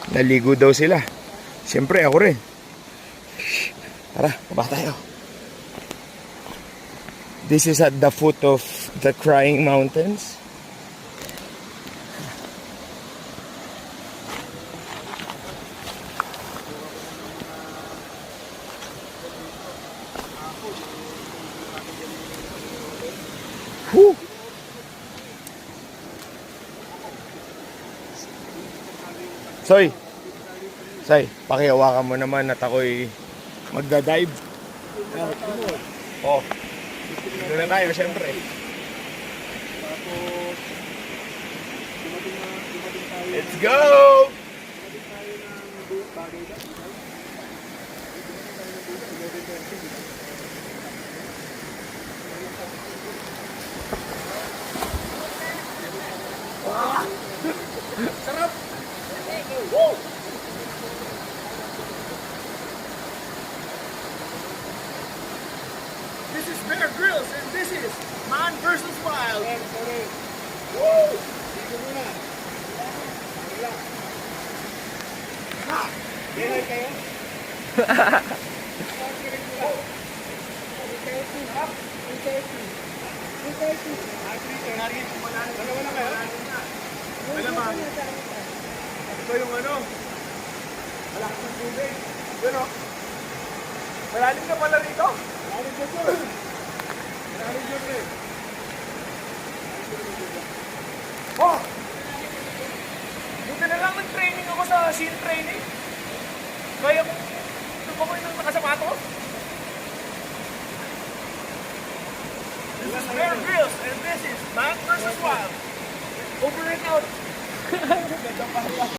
Naligo daw sila. Siyempre, ako rin. Tara, baba tayo. This is at the foot of the Crying Mountains. Whew! Soy, pakihawakan mo naman at ako'y magda-dive. Oh, dito na tayo, syempre. Let's go! Sarap! Woo! This is Bear Grylls and this is Man vs. Wild. Woo! Dito muna. Ha! Bihay kayo? Malamang. Ito yung ano, malakas ng tubig. Yun o. Malalim na pala rito. Malalim dyan po. Malalim dyan po. Oh! Buti na lang nag-training ako sa SEAL training. Kaya kung tumakoy ng nakasapatos. This is Bear Grylls and this is Man vs. Wild. Over and out.